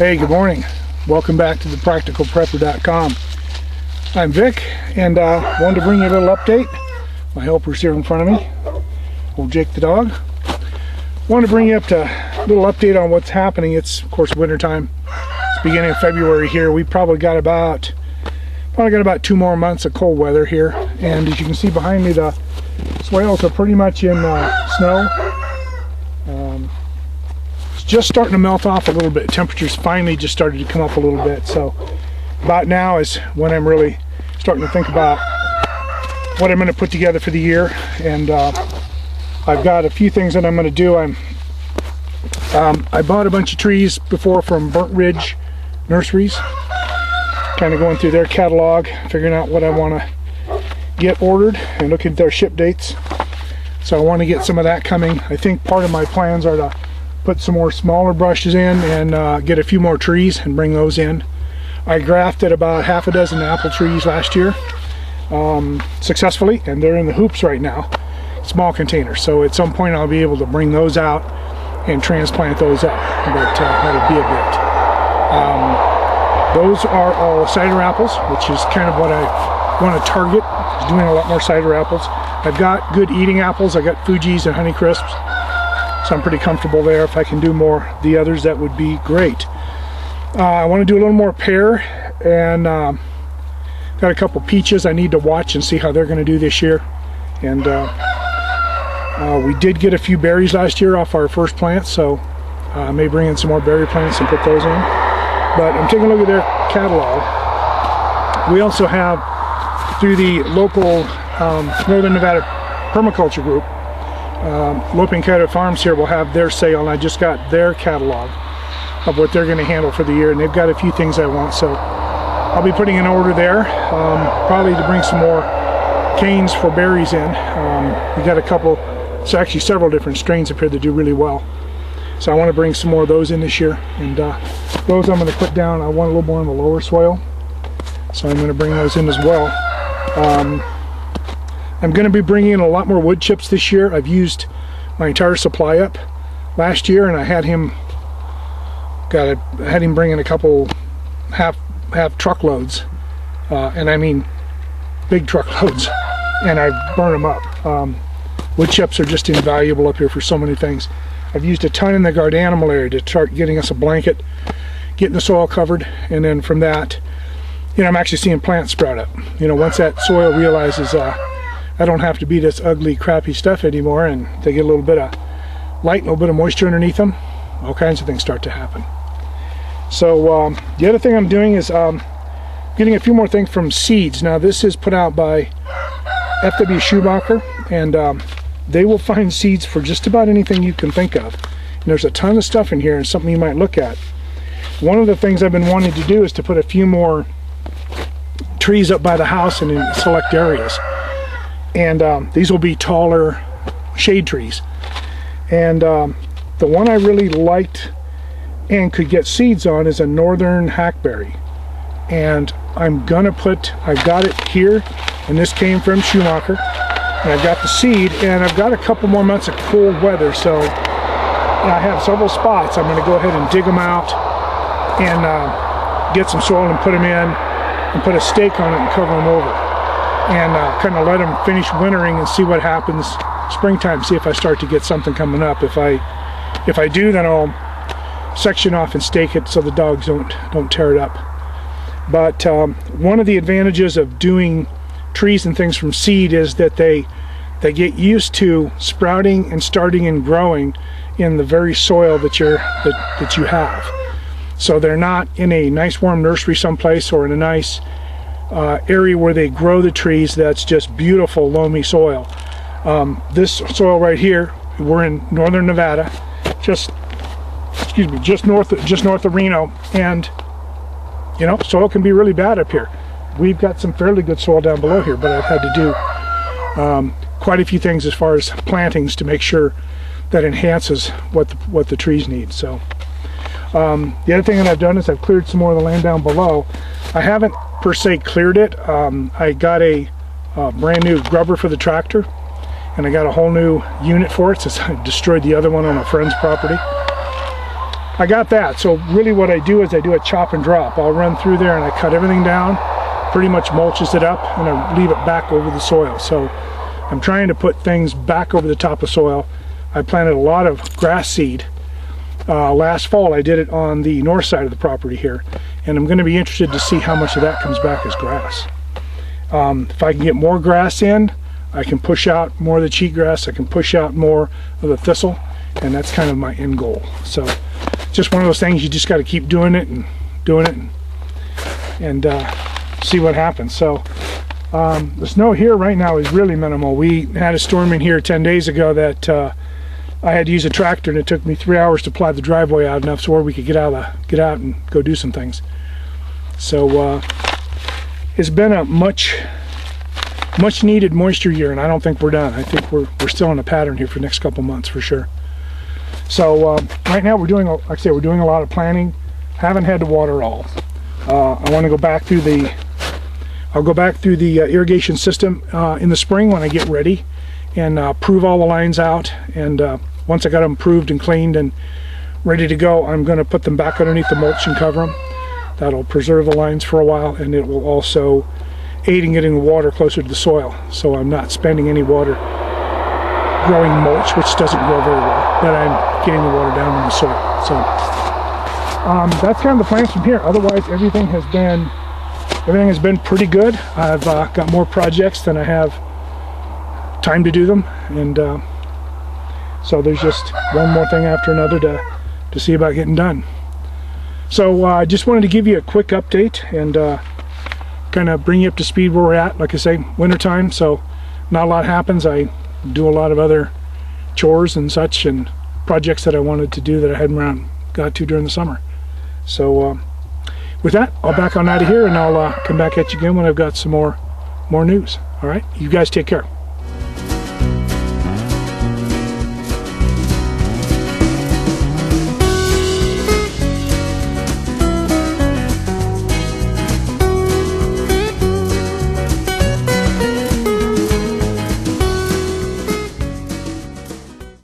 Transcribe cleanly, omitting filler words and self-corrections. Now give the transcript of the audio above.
Hey, good morning. Welcome back to the TPPrepper.com. I'm Vic, and wanted to bring you a little update. My helper's here in front of me, old Jake the dog. Wanted to bring you up to a little update on what's happening. It's, of course, winter time. It's beginning of February here. We probably got about 2 more months of cold weather here. And as you can see behind me, the swales are pretty much in snow. Just starting to melt off a little bit. Temperatures finally just started to come up a little bit. So about now is when I'm really starting to think about what I'm going to put together for the year. And I've got a few things that I'm going to do. I bought a bunch of trees before from Burnt Ridge Nurseries. Kind of going through their catalog, figuring out what I want to get ordered and looking at their ship dates. So I want to get some of that coming. I think part of my plans are to put some more smaller brushes in and get a few more trees and bring those in. I grafted about half a dozen apple trees last year successfully, and they're in the hoops right now, small containers. So at some point I'll be able to bring those out and transplant those up, but that'll be a bit. Those are all cider apples, which is kind of what I want to target, is doing a lot more cider apples. I've got good eating apples. I got Fuji's and Honey Crisps. So I'm pretty comfortable there. If I can do more the others, that would be great. I want to do a little more pear, and got a couple peaches I need to watch and see how they're going to do this year. And we did get a few berries last year off our first plant, so I may bring in some more berry plants and put those in. But I'm taking a look at their catalog. We also have, through the local Northern Nevada permaculture group, Loping Coyote Farms here will have their sale, and I just got their catalog of what they're going to handle for the year, and they've got a few things I want, so I'll be putting an order there, probably to bring some more canes for berries in. We got a couple, it's actually several different strains up here that do really well, so I want to bring some more of those in this year. And those I'm going to put down. I want a little more on the lower soil, so I'm going to bring those in as well. I'm going to be bringing in a lot more wood chips this year. I've used my entire supply up last year, and I had him bring in a couple half truckloads, and I mean big truckloads, and I burn them up. Wood chips are just invaluable up here for so many things. I've used a ton in the guard animal area to start getting us a blanket, getting the soil covered, and then from that, I'm actually seeing plants sprout up. Once that soil realizes I don't have to be this ugly, crappy stuff anymore, and they get a little bit of light, a little bit of moisture underneath them, all kinds of things start to happen. So the other thing I'm doing is getting a few more things from seeds. Now this is put out by F.W. Schumacher, and they will find seeds for just about anything you can think of. And there's a ton of stuff in here, and something you might look at. One of the things I've been wanting to do is to put a few more trees up by the house and in select areas. And these will be taller shade trees. And the one I really liked and could get seeds on is a northern hackberry. And I've got it here, and this came from Schumacher. And I've got the seed, and I've got a couple more months of cold weather, so I have several spots. I'm going to go ahead and dig them out and get some soil and put them in, and put a stake on it and cover them over. And kind of let them finish wintering and see what happens springtime, see if I start to get something coming up. If I do, then I'll section off and stake it so the dogs don't tear it up. But one of the advantages of doing trees and things from seed is that they get used to sprouting and starting and growing in the very soil that you have. So they're not in a nice warm nursery someplace or in a nice area where they grow the trees that's just beautiful loamy soil. This soil right here, we're in northern Nevada, just north of Reno, and soil can be really bad up here. We've got some fairly good soil down below here, but I've had to do quite a few things as far as plantings to make sure that enhances what the trees need. So the other thing that I've done is I've cleared some more of the land down below. I haven't per se cleared it. I got a brand new grubber for the tractor, and I got a whole new unit for it since I destroyed the other one on a friend's property. I got that. So really what I do is I do a chop and drop. I'll run through there and I cut everything down, pretty much mulches it up, and I leave it back over the soil. So I'm trying to put things back over the top of soil. I planted a lot of grass seed. Last fall I did it on the north side of the property here, and I'm going to be interested to see how much of that comes back as grass. If I can get more grass in, I can push out more of the cheatgrass, I can push out more of the thistle, and that's kind of my end goal. So just one of those things, you just got to keep doing it and see what happens. So the snow here right now is really minimal. We had a storm in here 10 days ago that I had to use a tractor, and it took me 3 hours to ply the driveway out enough so where we could get out and go do some things. So it's been a much needed moisture year, and I don't think we're done. I think we're still in a pattern here for the next couple months for sure. So right now we're doing, like I say, we're doing a lot of planting. Haven't had to water all. I want to go back through the irrigation system in the spring when I get ready, and prove all the lines out. And once I got them proved and cleaned and ready to go, I'm going to put them back underneath the mulch and cover them. That'll preserve the lines for a while, and it will also aid in getting the water closer to the soil, so I'm not spending any water growing mulch, which doesn't grow very well, but I'm getting the water down in the soil. So that's kind of the plans from here. Otherwise, everything has been pretty good. I've got more projects than I have time to do them, and so there's just one more thing after another to see about getting done. So I just wanted to give you a quick update and kind of bring you up to speed where we're at. Like I say, wintertime, so not a lot happens. I do a lot of other chores and such and projects that I wanted to do that I hadn't got to during the summer. So with that, I'll back on out of here, and I'll come back at you again when I've got some more news. All right, you guys take care.